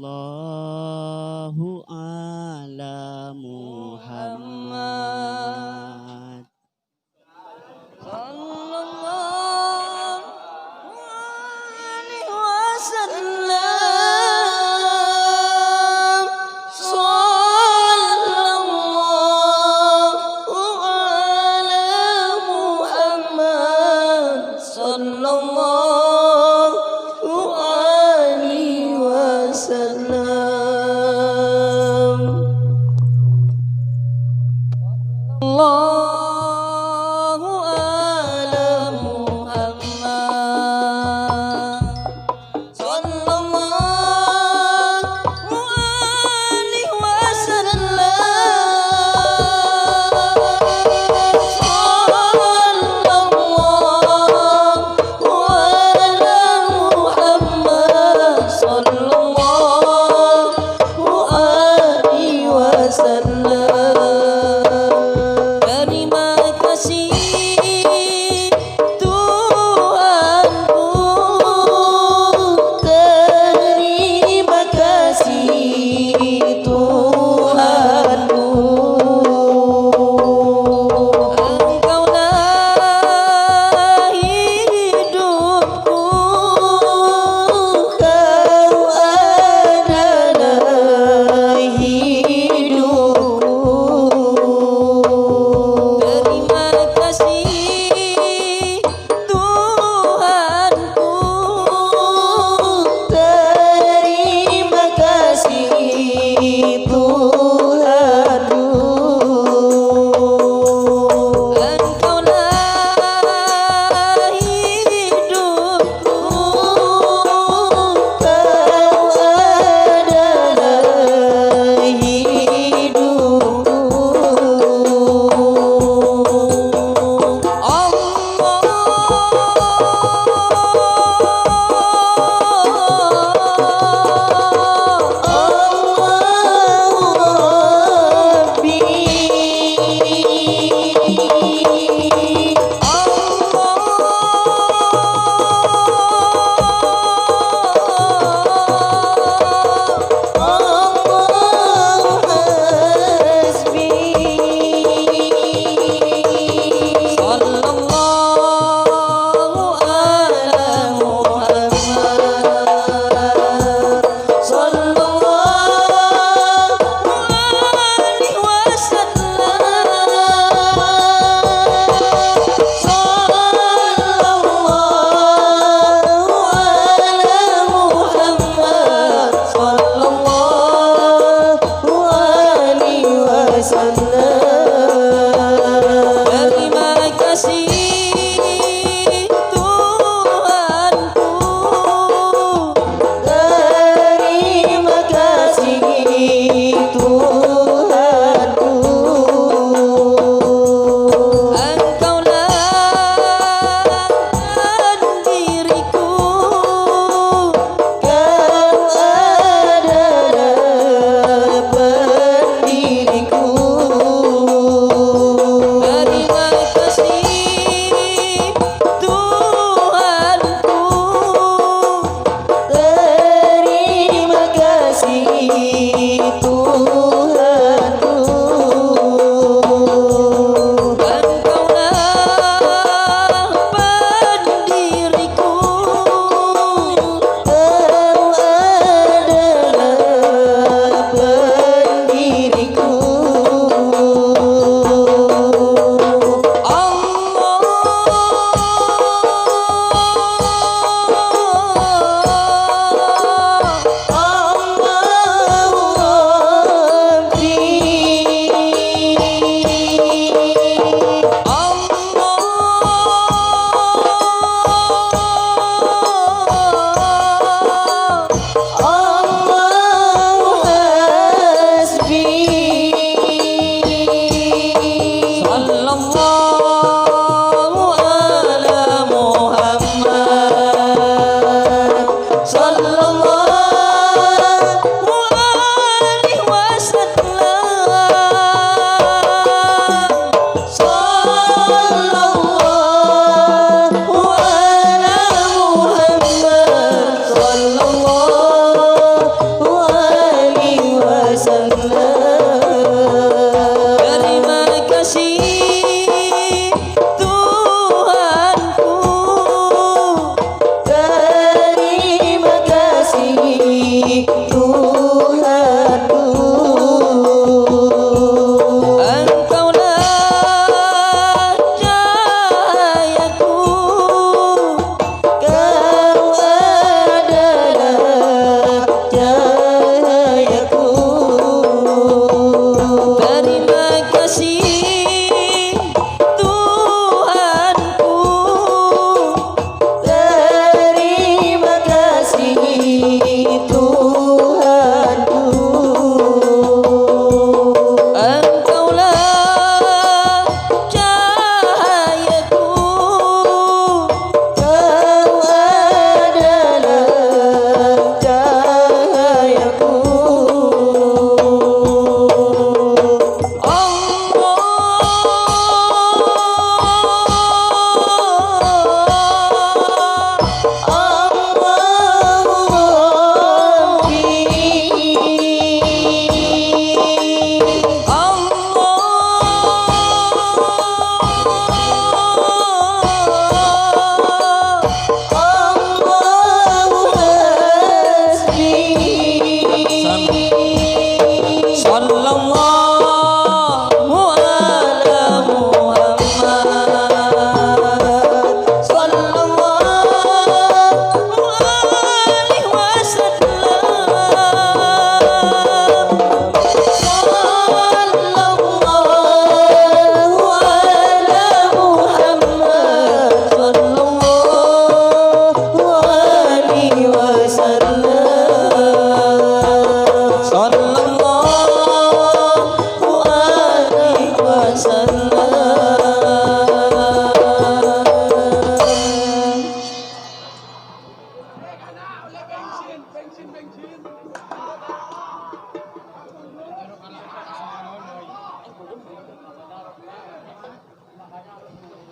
Sallallahu ala Muhammad.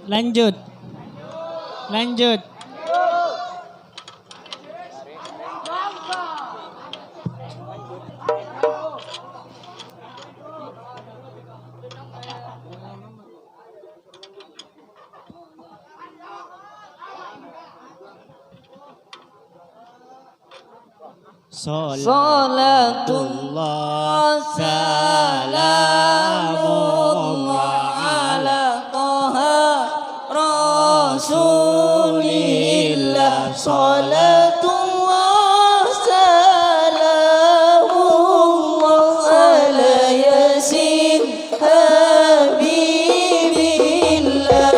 Lanjut. Lanjut. Salatullah salamullah ala Taha Rasulillah Salatullah salamullah ala Yasin Habibillah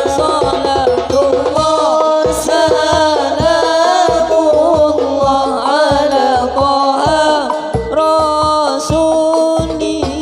Salatullah salamullah ala Taha Rasulillah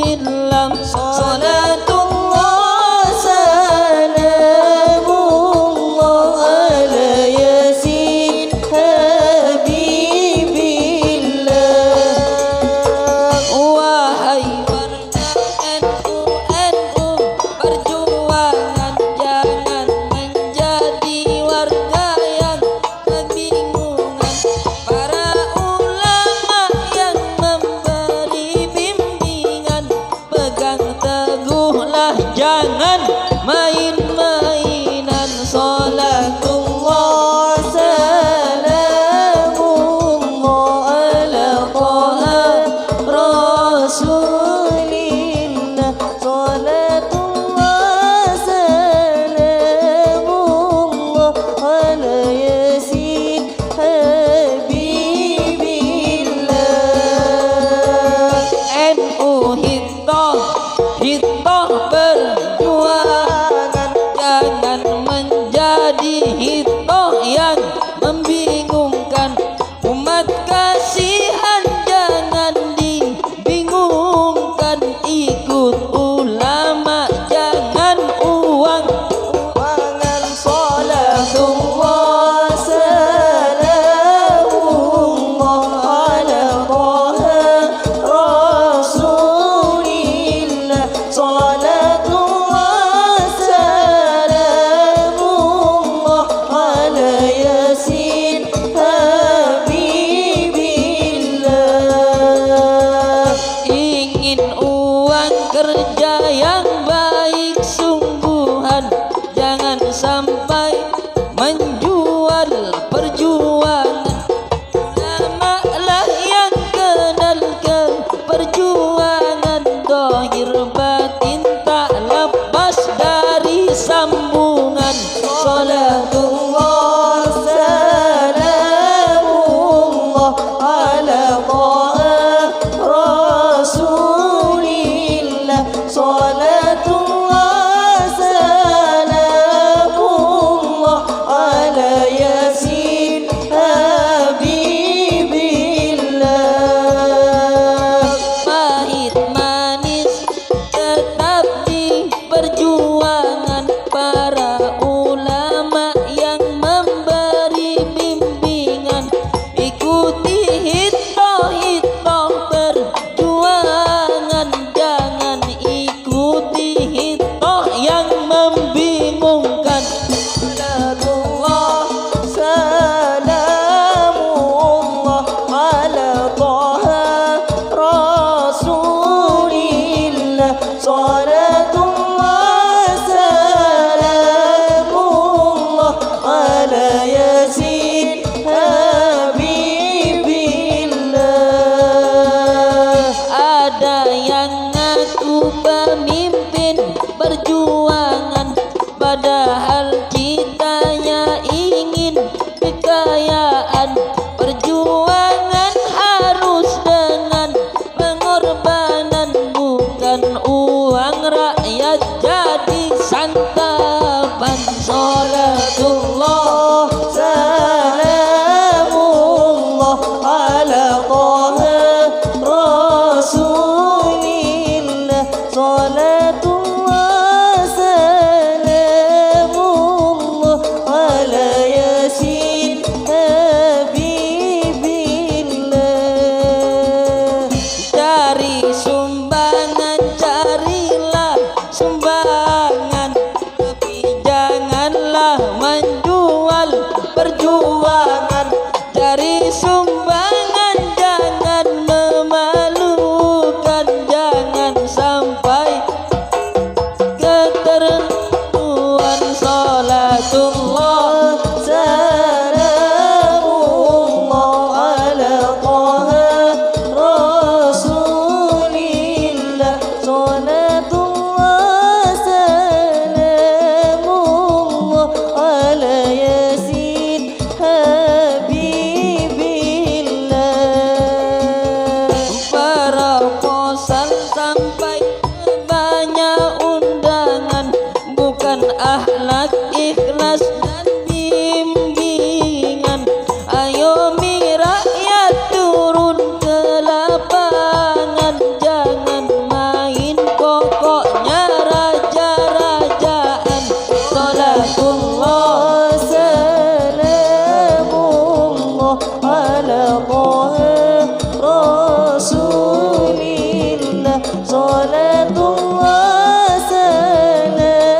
Salatullah salamullah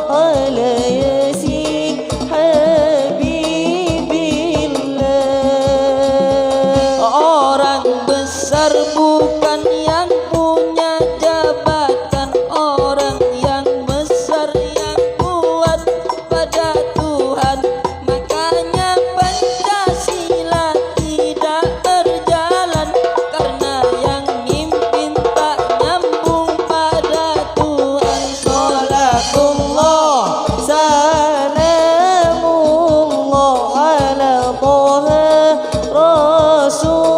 ala yasin habibillah. Orang besar bukan yang punya jabatan, orang yang besar yang kuat pada Tuhan. Makanya Pancasila tidak berjalan, karena yang mimpin tak nyambung pada Tuhan. Salatullah salamullah ala Toha Rasulillah.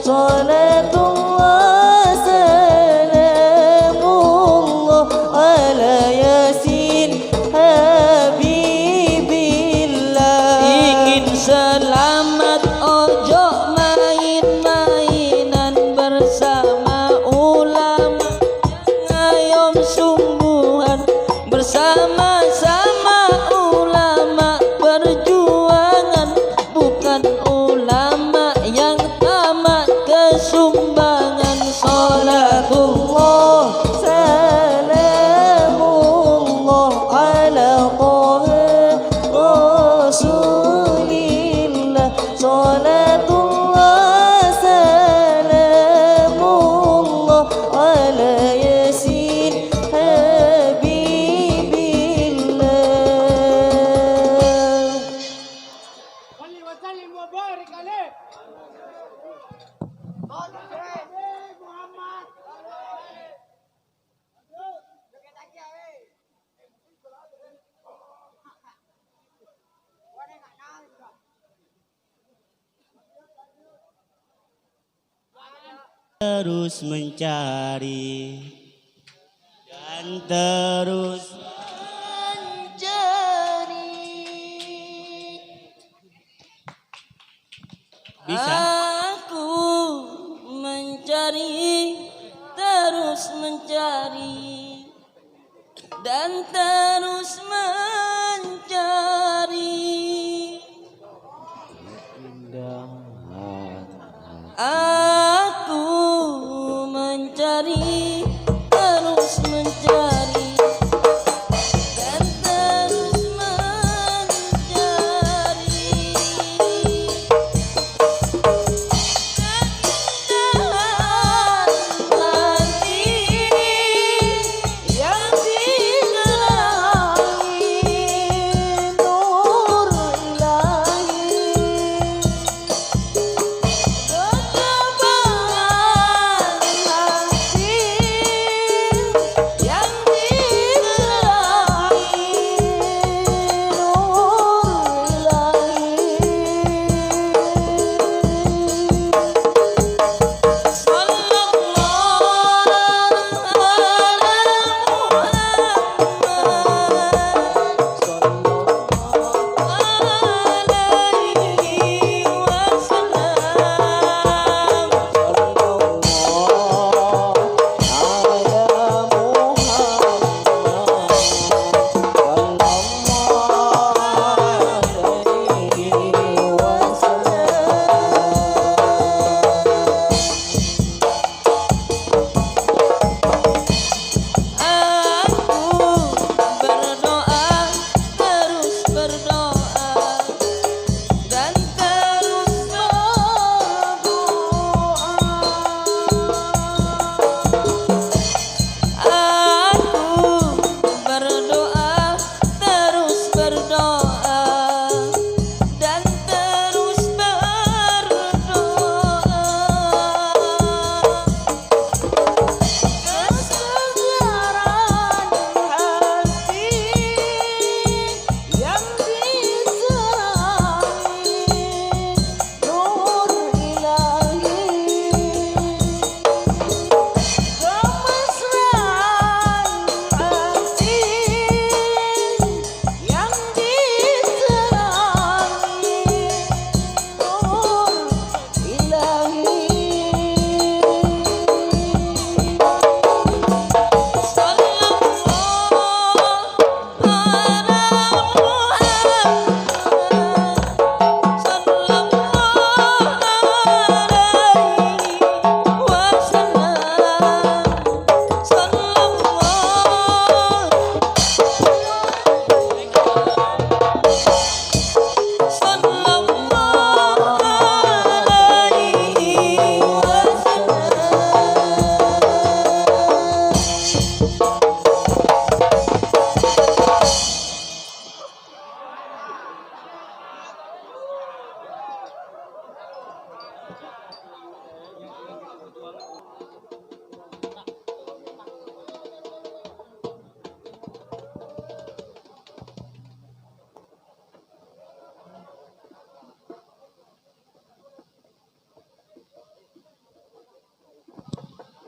Salatullah salamullah ala yasin habibillah. Ingin selamat ojo main-mainan bersama ulama, ngayom sungguhan bersama-sama ulama perjuangan, bukan ulama yang tamak kesumbangan. Salatullah salamullah ala Toha Rasulillah. Salatullah salamullah ala yasin habibillah. صلي وسلم وبارك عليه محمد. Terus mencari dan terus bisa. Aku mencari, terus mencari, dan terus mencari. Aku mencari, terus mencari, dan terus mencari. Yang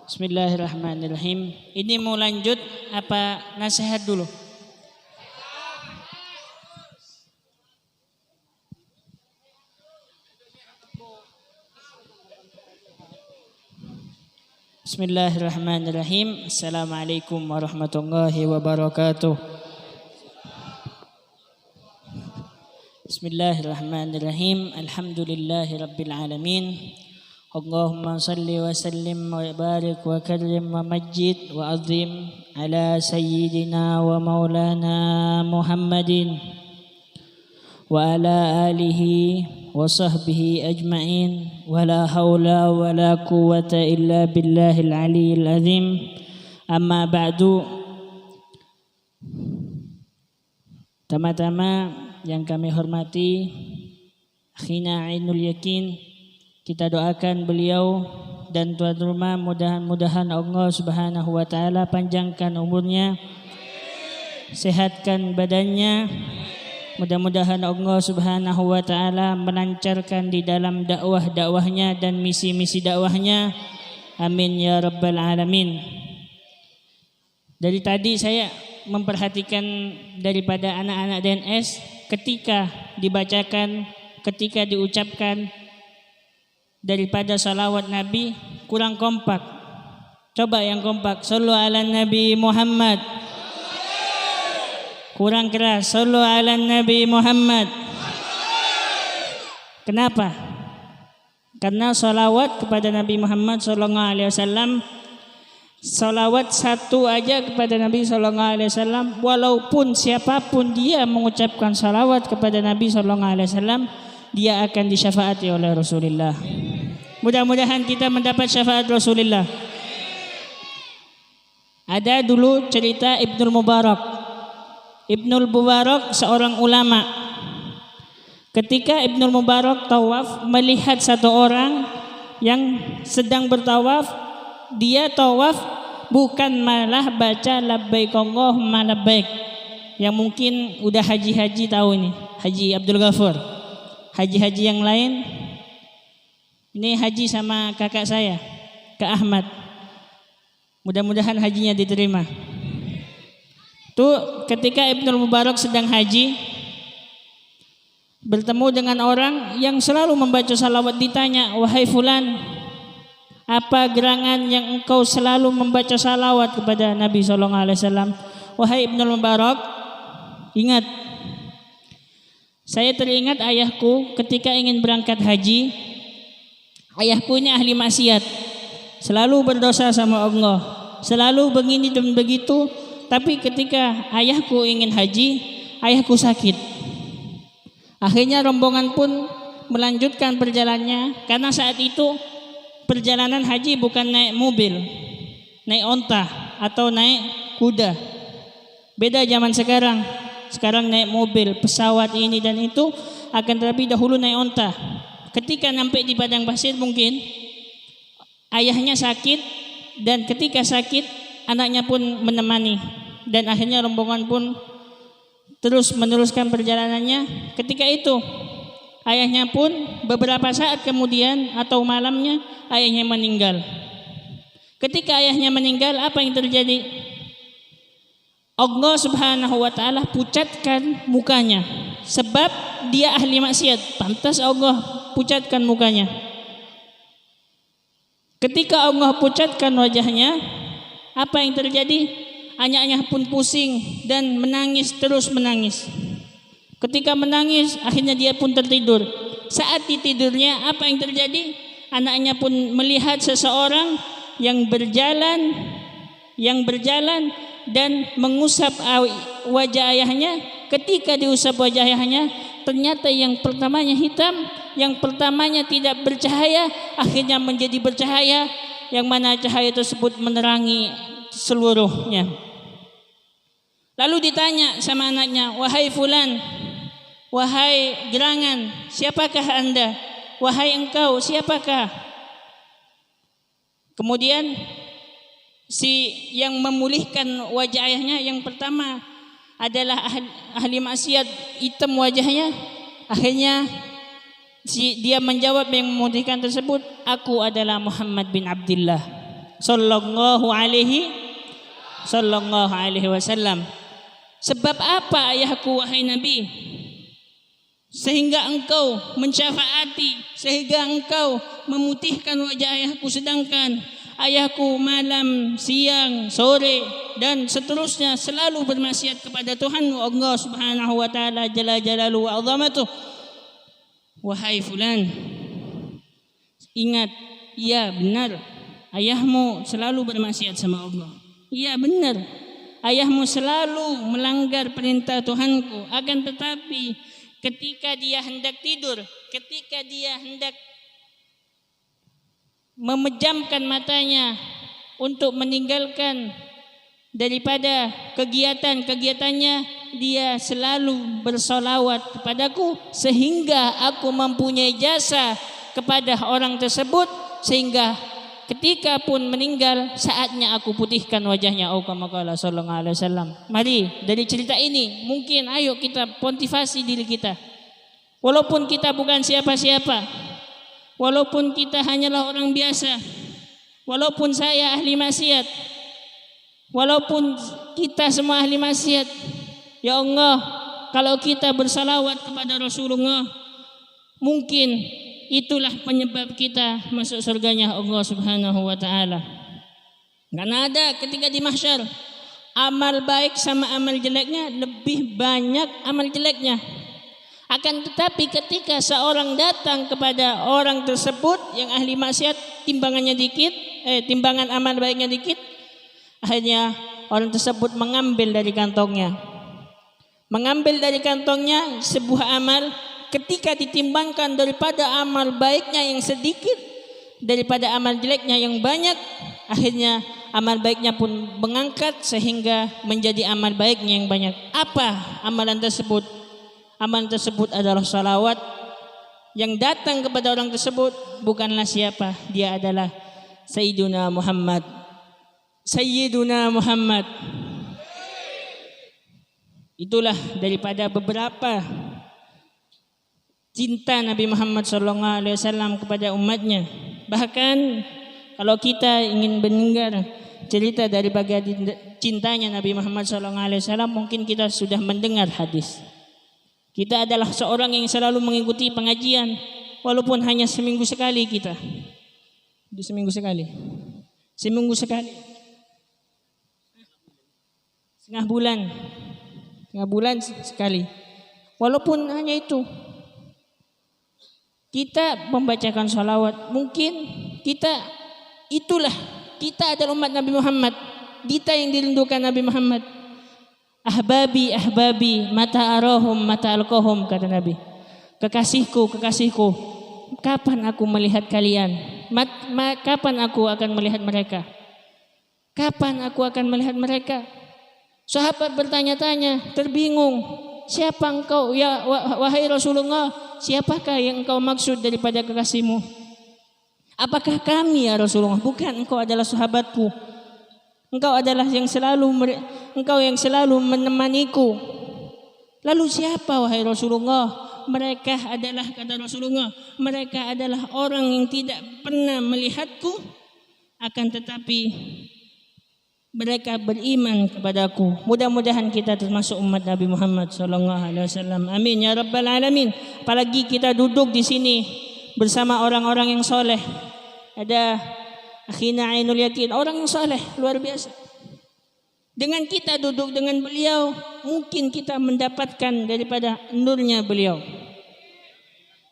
Bismillahirrahmanirrahim. Ini mau lanjut apa nasihat dulu? Bismillahirrahmanirrahim. Assalamualaikum warahmatullahi wabarakatuh. Bismillahirrahmanirrahim. Alhamdulillahi rabbil alamin. Allahumma salli wa sallim wa barik wa karrim wa majid wa azim ala sayyidina wa maulana Muhammadin wa ala alihi wa sahbihi ajma'in wa la hawla wa la quwwata illa billahil aliyyil azim. Amma ba'du. Tama-tama yang kami hormati Akhina Ainul Yakin, kita doakan beliau dan tuan rumah mudah-mudahan Allah Subhanahu wa taala panjangkan umurnya, sehatkan badannya. Mudah-mudahan Allah Subhanahu wa taala melancarkan di dalam dakwahnya dan misi-misi dakwahnya. Amin ya rabbal alamin. Dari tadi saya memperhatikan daripada anak-anak DNS ketika dibacakan, ketika diucapkan daripada salawat Nabi kurang kompak. Coba yang kompak, sallu ala Nabi Muhammad. Kurang keras, sallu ala Nabi Muhammad. Kenapa? Karena salawat kepada Nabi Muhammad sallallahu alaihi wasallam, salawat satu aja kepada Nabi sallallahu alaihi wasallam, walaupun siapapun dia mengucapkan salawat kepada Nabi sallallahu alaihi wasallam, dia akan disyafaati oleh Rasulullah. Mudah-mudahan kita mendapat syafaat Rasulullah. Ada dulu cerita Ibnul Mubarak. Ibnul Mubarak seorang ulama. Ketika Ibnul Mubarak tawaf melihat satu orang yang sedang bertawaf, dia tawaf bukan malah baca labbaik Allahumma labbaik. Yang mungkin udah haji-haji tahu ini, Haji Abdul Ghafur. Haji-haji yang lain, ini haji sama kakak saya, Kak Ahmad. Mudah-mudahan hajinya diterima. Tuh ketika Ibnul Mubarak sedang haji, bertemu dengan orang yang selalu membaca salawat, ditanya, wahai fulan, apa gerangan yang engkau selalu membaca salawat kepada Nabi SAW? Wahai Ibnul Mubarak, ingat, saya teringat ayahku ketika ingin berangkat haji. Ayahku ini ahli maksiat, selalu berdosa sama Allah, selalu begini dan begitu. Tapi ketika ayahku ingin haji, ayahku sakit. Akhirnya rombongan pun melanjutkan perjalanannya, karena saat itu perjalanan haji bukan naik mobil, naik onta atau naik kuda. Beda zaman sekarang. Sekarang naik mobil, pesawat ini dan itu, akan tetapi dahulu naik onta. Ketika sampai di padang pasir mungkin ayahnya sakit, dan ketika sakit anaknya pun menemani, dan akhirnya rombongan pun terus meneruskan perjalanannya. Ketika itu ayahnya pun beberapa saat kemudian atau malamnya ayahnya meninggal. Ketika ayahnya meninggal, apa yang terjadi? Allah Subhanahu wa taala pucatkan mukanya, sebab dia ahli maksiat, pantas Allah pucatkan mukanya. Ketika Allah pucatkan wajahnya, apa yang terjadi? Anaknya pun pusing dan menangis, terus menangis. Ketika menangis, akhirnya dia pun tertidur. Saat di tidurnya, apa yang terjadi? Anaknya pun melihat seseorang yang berjalan dan mengusap wajah ayahnya. Ketika diusap wajah ayahnya, ternyata yang pertamanya hitam, yang pertamanya tidak bercahaya, akhirnya menjadi bercahaya, yang mana cahaya tersebut menerangi seluruhnya. Lalu ditanya sama anaknya, wahai fulan, wahai gerangan, siapakah anda? Wahai engkau, siapakah? Kemudian si yang memulihkan wajah ayahnya yang pertama adalah ahli maksiat, hitam wajahnya. Akhirnya dia menjawab yang memulihkan tersebut, aku adalah Muhammad bin Abdullah. sallallahu alaihi wasallam. Sebab apa ayahku wahai Nabi? Sehingga engkau mensyafaati, sehingga engkau memutihkan wajah ayahku, sedangkan ayahku malam, siang, sore dan seterusnya selalu bermaksiat kepada Tuhanmu Allah Subhanahu wa taala jalla jalaluhu wa azamatuh. Wahai fulan, ingat, iya benar, ayahmu selalu bermaksiat sama Allah. Iya benar, ayahmu selalu melanggar perintah Tuhanku. Akan tetapi ketika dia hendak tidur, ketika dia hendak memejamkan matanya untuk meninggalkan daripada kegiatan-kegiatannya, dia selalu bersolawat kepadaku sehingga aku mempunyai jasa kepada orang tersebut, sehingga ketika pun meninggal saatnya aku putihkan wajahnya. Sallallahu alaihi wasallam. Mari dari cerita ini mungkin ayo kita motivasi diri kita. Walaupun kita bukan siapa-siapa, walaupun kita hanyalah orang biasa, walaupun saya ahli maksiat, walaupun kita semua ahli maksiat, ya Allah, kalau kita bersalawat kepada Rasulullah, mungkin itulah penyebab kita masuk surganya Allah Subhanahu wa taala. Karena ada ketika di mahsyar, amal baik sama amal jeleknya lebih banyak amal jeleknya. Akan tetapi ketika seorang datang kepada orang tersebut yang ahli maksiat, timbangannya dikit, timbangan amal baiknya dikit, akhirnya orang tersebut mengambil dari kantongnya sebuah amal. Ketika ditimbangkan daripada amal baiknya yang sedikit, daripada amal jeleknya yang banyak, akhirnya amal baiknya pun mengangkat sehingga menjadi amal baiknya yang banyak. Apa amalan tersebut? Amalan tersebut adalah salawat. Yang datang kepada orang tersebut bukanlah siapa, dia adalah Sayyiduna Muhammad. Itulah daripada beberapa cinta Nabi Muhammad SAW kepada umatnya. Bahkan kalau kita ingin mendengar cerita dari bagian cintanya Nabi Muhammad SAW, mungkin kita sudah mendengar hadis. Kita adalah seorang yang selalu mengikuti pengajian, walaupun hanya seminggu sekali kita. Seminggu sekali. Setengah bulan sekali. Walaupun hanya itu. Kita membacakan salawat. Mungkin kita adalah umat Nabi Muhammad. Kita yang dirindukan Nabi Muhammad. Ahbabi mata arahum mata alkohum, kata Nabi. Kekasihku, kapan aku melihat kalian? Kapan aku akan melihat mereka? Kapan aku akan melihat mereka? Sahabat bertanya-tanya, terbingung. Siapa engkau ya wahai Rasulullah? Siapakah yang engkau maksud daripada kekasihmu? Apakah kami ya Rasulullah? Bukan, engkau adalah sahabatku. Engkau adalah yang selalu menemaniku. Lalu siapa wahai Rasulullah? Mereka adalah, kata Rasulullah, mereka adalah orang yang tidak pernah melihatku, akan tetapi mereka beriman kepadaku. Mudah-mudahan kita termasuk umat Nabi Muhammad SAW. Amin ya rabbal alamin. Apalagi kita duduk di sini bersama orang-orang yang soleh. Ada akhina Ainul Yakin, orang yang soleh luar biasa. Dengan kita duduk dengan beliau, mungkin kita mendapatkan daripada nurnya beliau.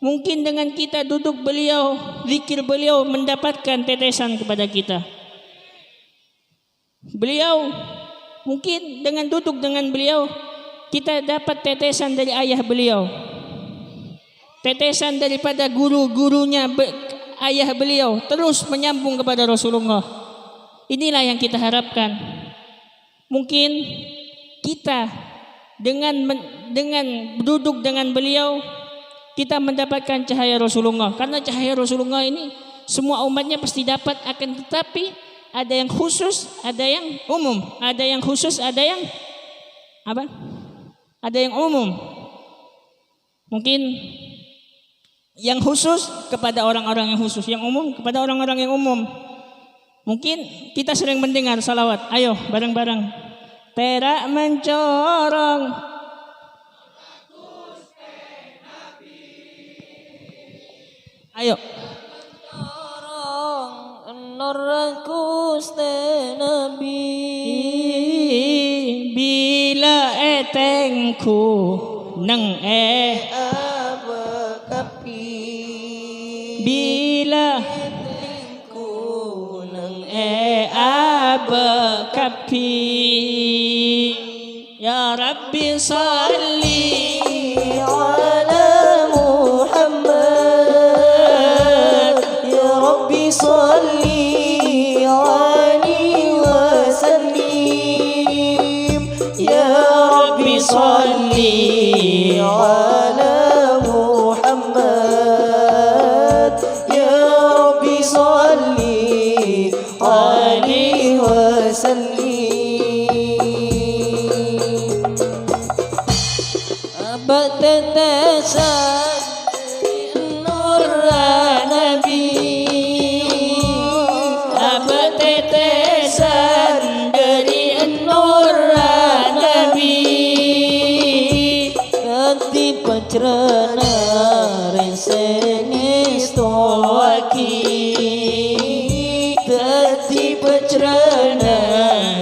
Mungkin dengan kita duduk beliau, zikir beliau mendapatkan tetesan kepada kita. Beliau, mungkin dengan duduk dengan beliau, kita dapat tetesan dari ayah beliau. Tetesan daripada guru-gurunya ayah beliau, terus menyambung kepada Rasulullah. Inilah yang kita harapkan. Mungkin kita dengan duduk dengan beliau, kita mendapatkan cahaya Rasulullah. Karena cahaya Rasulullah ini semua umatnya pasti dapat, akan tetapi ada yang khusus, ada yang umum. Ada yang khusus, ada yang apa? Ada yang umum. Mungkin yang khusus kepada orang-orang yang khusus, yang umum kepada orang-orang yang umum. Mungkin kita sering mendengar salawat. Ayo bareng-bareng. Terak mencorong. Ayo. Orang Nur Gusti Nabi Bila etengku neng abekapi bila ku nang abekapi ya Rabbi salli ala Muhammad ya Rabbi salli alaihi wa sallim ya Rabbi salli ala Muhammad ya Rabbi salli alaihi wa sallim abad tetesan nur Nabi abad tetesan dari nur Nabi ganti pacrana resenis toaki ganti pacrana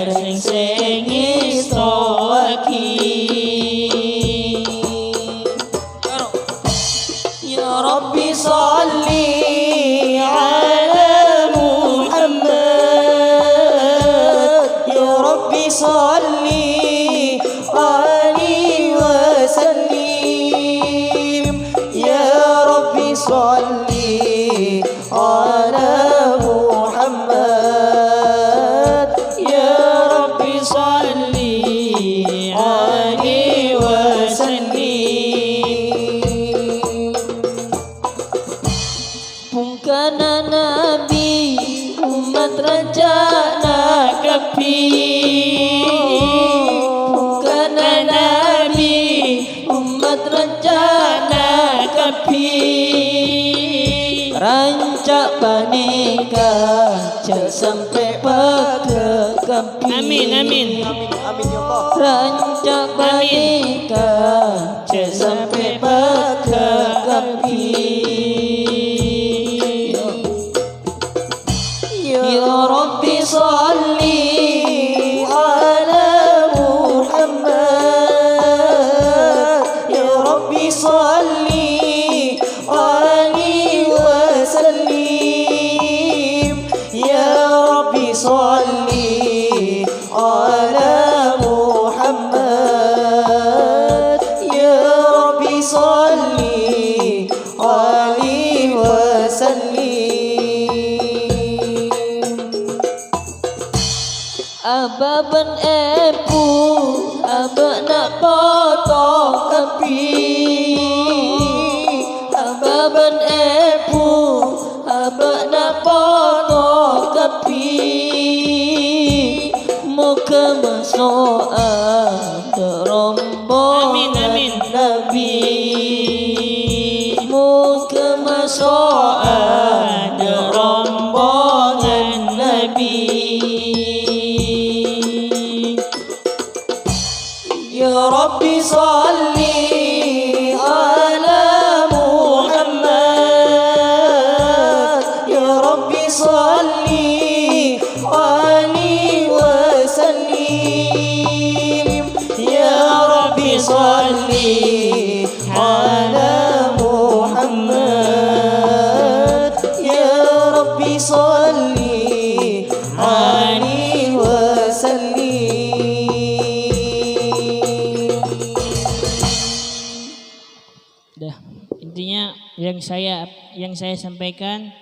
resenis toaki Ya Rabbi salli ala Muhammad Ya Rabbi salli alaihi wa sallim Ya Rabbi salli ala Muhammad Ya Rabbi salli alaihi wa sallim Pungkana Nabi umat raja nakapi Pungkana Nabi umat raja nakapi Rancak panika cek sampai pakai kapi Amin amin Rancak panika cek sampai pakai kapi Ya Rabbi salli ala Muhammad Ya Rabbi salli alaihi wa sallim Ya Rabbi salli ala Muhammad Ya Rabbi salli alaihi wa sallim Ababan epu abak nak potong kapi Ababan epu abak nak potong kapi Muka masuk ada rombongan Amin, amin. Nabi Muka masuk ada rombongan Nabi Ya Rabbi salli ala Muhammad Ya Rabbi salli alaihi wa sallim Ya Rabbi salli ala Muhammad Ya Rabbi salli alaihi wa sallim Dah. Intinya yang saya sampaikan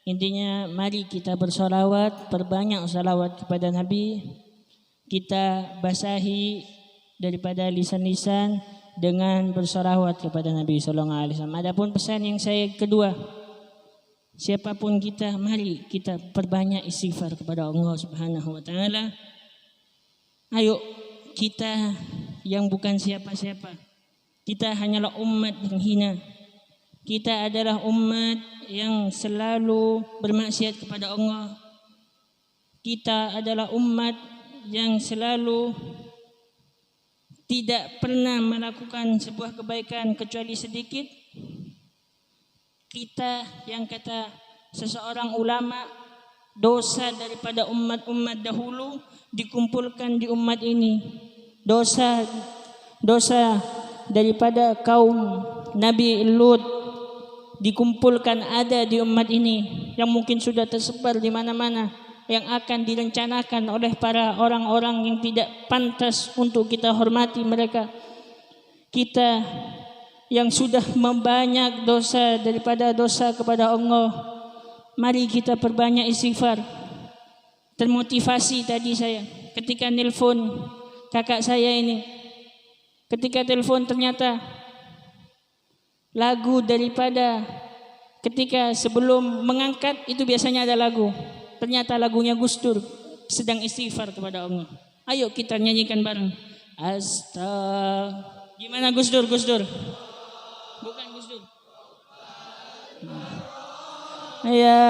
intinya mari kita bersolawat, perbanyak salawat kepada Nabi. Kita basahi daripada lisan-lisan dengan bersolawat kepada Nabi sallallahu alaihi wasallam. Adapun pesan yang saya kedua, siapapun kita mari kita perbanyak istighfar kepada Allah Subhanahu wa taala. Ayo kita yang bukan siapa-siapa. Kita hanyalah umat yang hina. Kita adalah umat yang selalu bermaksiat kepada Allah. kita adalah umat yang selalu tidak pernah melakukan sebuah kebaikan kecuali sedikit. Kita yang kata seseorang ulama, dosa daripada umat-umat dahulu dikumpulkan di umat ini. Dosa daripada kaum Nabi Lut dikumpulkan ada di umat ini, yang mungkin sudah tersebar di mana-mana, yang akan direncanakan oleh para orang-orang yang tidak pantas untuk kita hormati mereka. Kita yang sudah membanyak dosa daripada dosa kepada Allah, mari kita perbanyak istighfar. Termotivasi tadi saya ketika nelpon kakak saya ini, ketika telepon ternyata lagu daripada ketika sebelum mengangkat itu biasanya ada lagu, ternyata lagunya Gus Dur sedang istighfar kepada Allah. Ayo kita nyanyikan bareng. Gimana Gus Dur? Bukan Gus Dur. Ya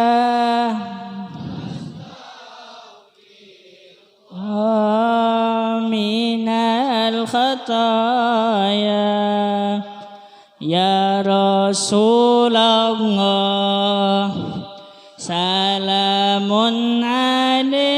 minal khataya ya Rasulullah, salamun alaik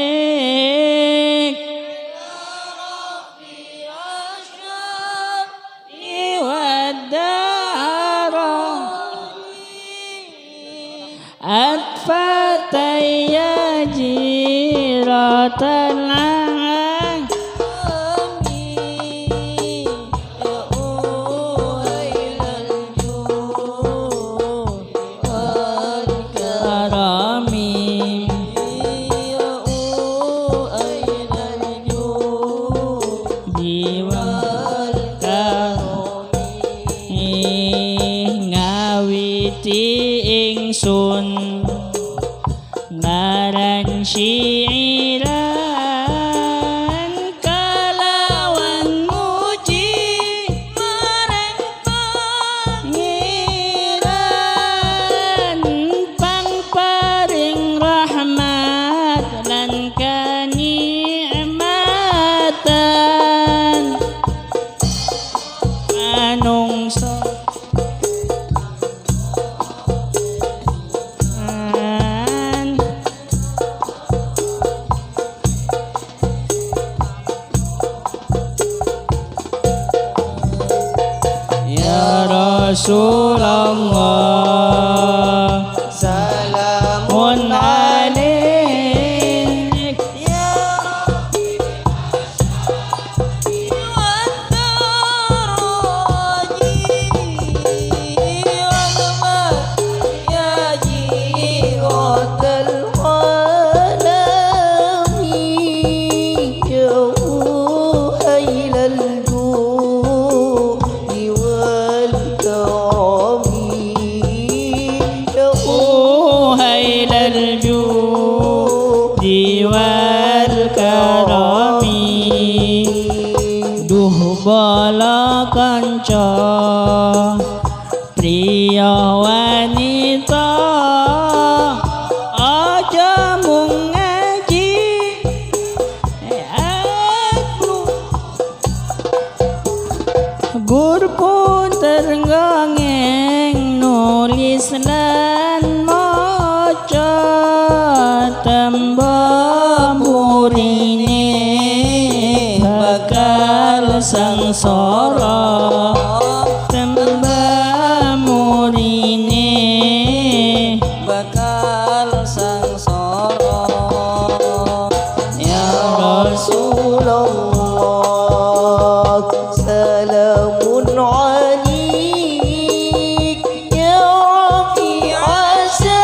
atfataya jiratan ingsun ngaran syiiran kalawan muji marang pangeran pangparing rahmat lan kanikmatan manungsa Rasulullah, salamun alaik ya Rabbi wa taraji wa ya jiratal alami ya hailal wal karami duh bala kanca priya wanita aja mung ngaji aku gur pun terngongeng nulis lan maca tembang murine bakal sangsara tembang murine bakal sangsara ya Rasulullah salamun alaik ya Rabbi asa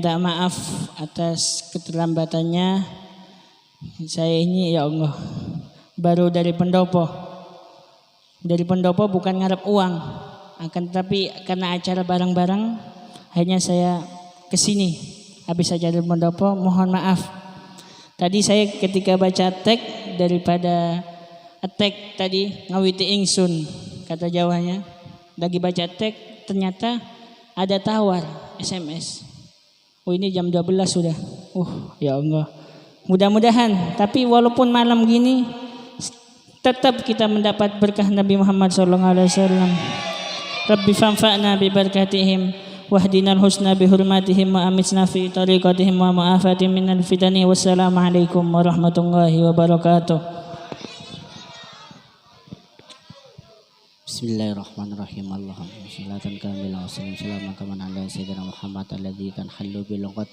minta maaf atas keterlambatannya. Saya ini ya Allah baru dari pendopo. Dari pendopo bukan ngarep uang, akan tetapi karena acara bareng-bareng akhirnya saya kesini. Habis acara dari pendopo, mohon maaf. Tadi saya ketika baca teks daripada teks tadi ngawiti ingsun kata Jawanya. Lagi baca teks ternyata ada tawar SMS. Oh ini jam 12 sudah. Ya Allah. Mudah-mudahan, tapi walaupun malam gini tetap kita mendapat berkah Nabi Muhammad SAW. Rabbi fanfa'na bi barakatihim wahdinal husna bi hurmatihim wa amitna fi tariqatihim wa ma'afatin minal fitani. Wassalamualaikum warahmatullahi wabarakatuh. Bismillahirrahmanirrahim. Allahumma sholatan kamilah wa salaman kama ala sayyidina Muhammad alladzi tanhallu bil luqat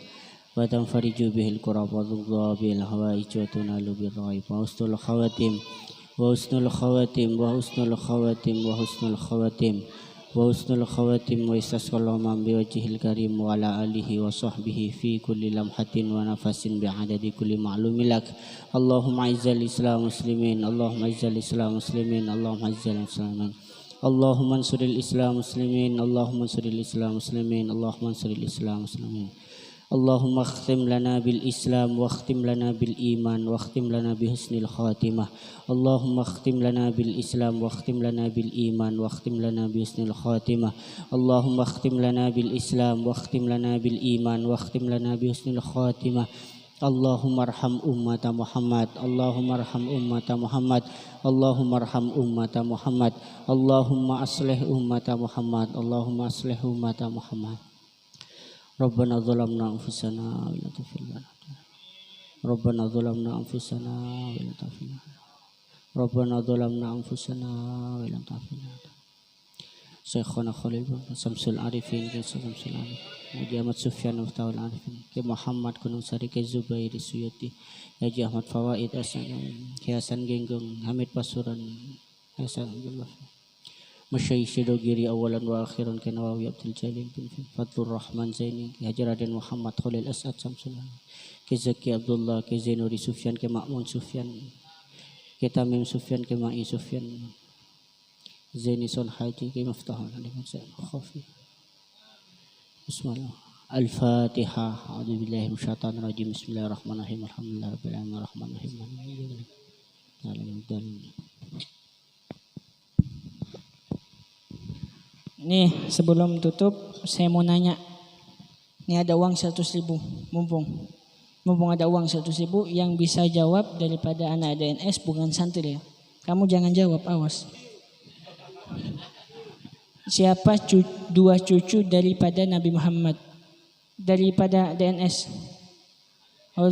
wa tanfariju bihil kurab wa dhudwa bil hawaij wa tunalu bir raib wa husnul khawatim wa husnul khawatim wa husnul khawatim wa husnul khawatim wa husnul khawatim wa istasqallahu man bi wajhil karim wa ala alihi wa sahbihi fi kulli lamhatin wa nafasin bi adadi kulli ma'lumilak. Allahumma izzal islam muslimin, Allahumma izzal islam muslimin, Allahumma izzal muslimin, Allahumma ansuril islam muslimin, Allahumma ansuril islam muslimin, Allahumma ansuril islam muslimin. Allahumma akhtim lana bil Islam wa akhtim lana bil iman wa akhtim lana bi husnil khatimah. Allahumma akhtim lana bil Islam wa akhtim lana bil iman wa akhtim lana bi husnil khatimah. Allahumma akhtim lana bil Islam wa akhtim lana bil iman wa akhtim lana bi husnil khatimah. Allahumma arham ummata Muhammad, Allahumma arham ummata Muhammad, Allahumma arham ummata Muhammad, Allahumma aslih ummata Muhammad, Allahumma aslih ummata Muhammad. Rabbana zalamna anfusana wa la taghfir lana. Rabbana zalamna anfusana wa la taghfir lana. Rabbana zalamna anfusana wa la taghfir lana. Syekhana Khalil Samsul Arifin ke Samsul Arif. Haji Ahmad Sufyan Muftahul Arifin ke Muhammad Gunung Sari ke Zubairi Suyuti. Haji Ahmad Fawaid Hasan ke Hasan Genggong Hamid Pasuran Hasan Abdullah. Masyayikh Syedogiri awalan wa akhiran ke Nawawi Abdul Jalil bin Fadlur Rahman Zaini ke Haji Raden Muhammad Khalil As'ad Samsul ke Zaki Abdullah ke Zainuri Sufyan ke Ma'mun Sufyan ke Tamim Sufyan ke Ma'i Sufyan Zaini Son Haji ke Muftahul Alim Khafi. Bismillah. Al-Fatihah. A'udzu billahi minasyaitonir rajim. Bismillahirrahmanirrahim. Alhamdulillahirabbil alamin arrahmanirrahim. Nih sebelum tutup saya mau nanya. Ini ada uang 100.000 mumpung ada uang 100.000 yang bisa jawab daripada anak DNS bukan santri ya. Kamu jangan jawab, awas. Siapa dua cucu daripada Nabi Muhammad? Daripada DNS. Oh,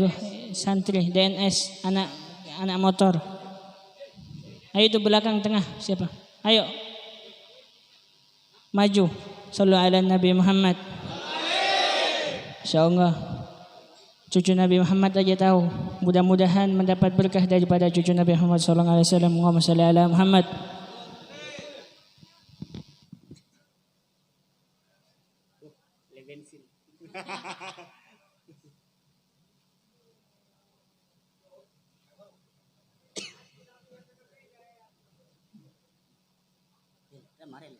santri DNS anak motor. Ayo itu belakang tengah siapa? Ayo. Maju. Sallu ala Nabi Muhammad. Insyaallah. Cucu Nabi Muhammad aja tahu. Mudah-mudahan mendapat berkah daripada cucu Nabi Muhammad sallallahu alaihi wasallam. Allahumma shalli ala Muhammad. Kemarin